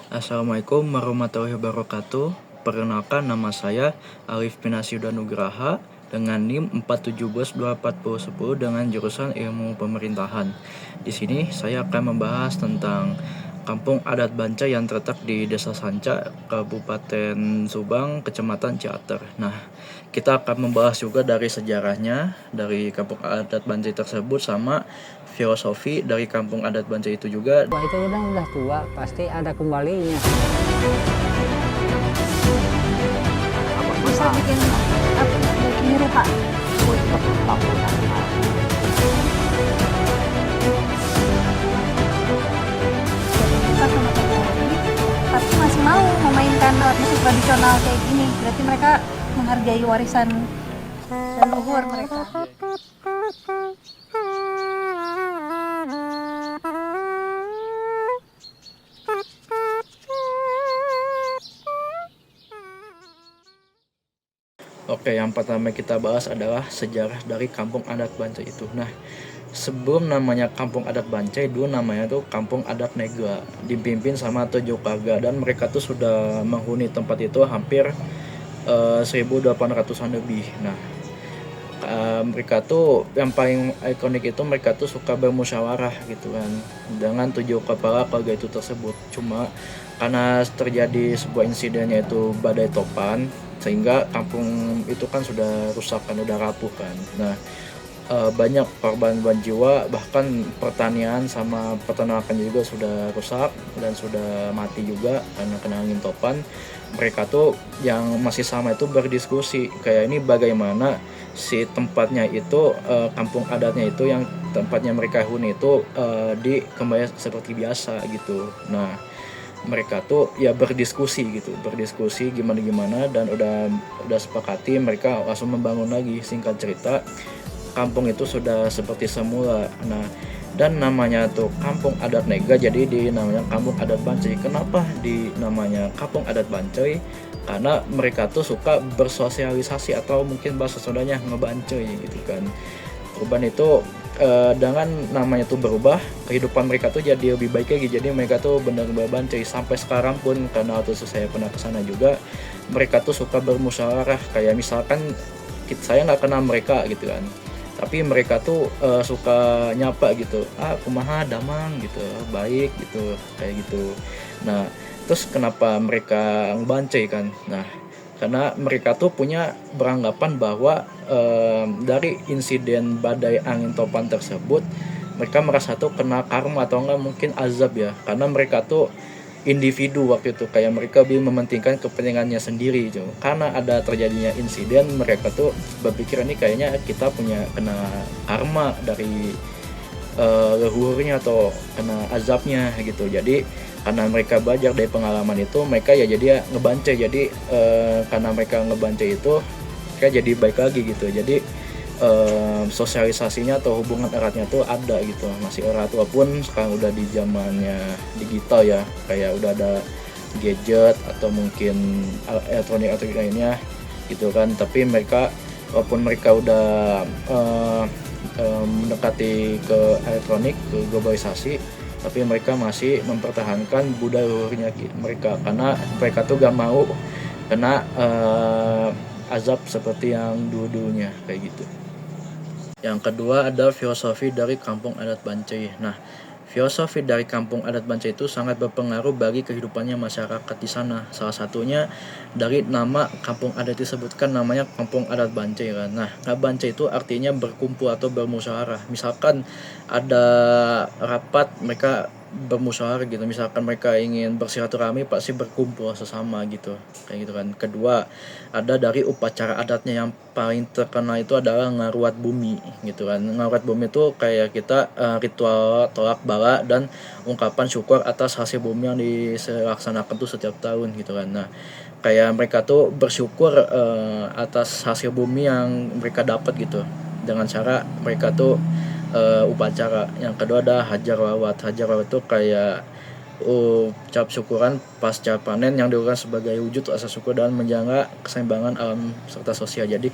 Assalamualaikum warahmatullahi wabarakatuh. Perkenalkan, nama saya Arif Pinasiuda Nugraha dengan NIM 4172410 dengan jurusan Ilmu Pemerintahan. Di sini saya akan membahas tentang Kampung Adat Banca yang terletak di Desa Sanca, Kabupaten Subang, Kecamatan Ciater. Nah, kita akan membahas juga dari sejarahnya, dari Kampung Adat Banca tersebut, sama filosofi dari Kampung Adat Banca itu juga. Wah, itu udah tua, pasti ada kembalinya. Bisa bikin apa? Bikin rupa. Suka sama teknologi, tapi masih mau memainkan alat musik tradisional kayak gini. Berarti mereka menghargai warisan leluhur mereka. Oke, yang pertama kita bahas adalah sejarah dari Kampung Adat Banca itu. Nah, sebelum namanya Kampung Adat Banca, dulu namanya tuh Kampung Adat Nega, dipimpin sama Tojo Kaga, dan mereka tuh sudah menghuni tempat itu hampir 1800-an lebih. Nah, mereka tuh yang paling ikonik itu mereka tuh suka bermusyawarah gitu kan dengan 7 kepala keluarga itu tersebut. Cuma karena terjadi sebuah insidennya itu badai topan, sehingga kampung itu kan sudah rusak kan, udah rapuh kan. Nah, banyak korban jiwa, bahkan pertanian sama peternakan juga sudah rusak dan sudah mati juga karena kena angin topan. Mereka tuh yang masih sama itu berdiskusi kayak ini bagaimana si tempatnya itu, kampung adatnya itu yang tempatnya mereka huni itu kembali seperti biasa gitu. Nah, mereka tuh ya berdiskusi gimana dan udah sepakati mereka langsung membangun lagi. Singkat cerita, kampung itu sudah seperti semula. Nah, dan namanya tuh Kampung Adat Nega, jadi namanya Kampung Adat Bancai. Kenapa namanya Kampung Adat Bancai? Karena mereka tuh suka bersosialisasi, atau mungkin bahasa Sundanya ngebancai gitu kan. Perubahan itu dengan namanya tuh berubah, kehidupan mereka tuh jadi lebih baik lagi. Jadi mereka tuh benar-benar bancai sampai sekarang pun, karena waktu itu saya pernah kesana juga. Mereka tuh suka bermusyawarah, kayak misalkan saya nggak kenal mereka gitu kan, tapi mereka tuh suka nyapa gitu, kumaha damang gitu, baik gitu, kayak gitu. Nah, terus kenapa mereka ngebancai kan? Nah, karena mereka tuh punya beranggapan bahwa dari insiden badai angin topan tersebut, mereka merasa tuh kena karma atau enggak mungkin azab ya, karena mereka tuh individu waktu itu, kayak mereka lebih mementingkan kepentingannya sendiri gitu. Karena ada terjadinya insiden, mereka tuh berpikir ini kayaknya kita punya kena karma dari leluhurnya atau kena azabnya gitu. Jadi karena mereka belajar dari pengalaman itu, mereka ya jadi ngebancai. Jadi karena mereka ngebancai itu, mereka jadi baik lagi gitu. Jadi sosialisasinya atau hubungan eratnya tuh ada gitu. Masih erat walaupun sekarang udah di zamannya digital ya, kayak udah ada gadget atau mungkin elektronik lainnya gitu kan. Tapi mereka, walaupun mereka udah mendekati ke elektronik, ke globalisasi, tapi mereka masih mempertahankan budaya leluhurnya mereka, karena mereka tuh gak mau kena azab seperti yang dulu-dulunya kayak gitu. Yang kedua ada filosofi dari Kampung Adat Bancai. Nah, filosofi dari Kampung Adat Bancai itu sangat berpengaruh bagi kehidupannya masyarakat di sana. Salah satunya dari nama kampung adat disebutkan namanya Kampung Adat Bancai kan. Nah, Bancai itu artinya berkumpul atau bermusyawarah. Misalkan ada rapat, mereka bermusyawarah gitu. Misalkan mereka ingin bersilaturahmi, pasti berkumpul sesama gitu, kayak gitu kan. Kedua, ada dari upacara adatnya yang paling terkenal itu adalah ngaruat bumi gitu kan. Ngaruat bumi itu kayak kita ritual tolak bala dan ungkapan syukur atas hasil bumi yang dilaksanakan tuh setiap tahun gitu kan. Nah, kayak mereka tuh bersyukur atas hasil bumi yang mereka dapat gitu, dengan cara mereka tuh upacara. Yang kedua ada hajar lawat. Hajar lawat itu kayak ucap syukuran pasca panen yang dilakukan sebagai wujud rasa syukur dan menjaga keseimbangan alam serta sosial. Jadi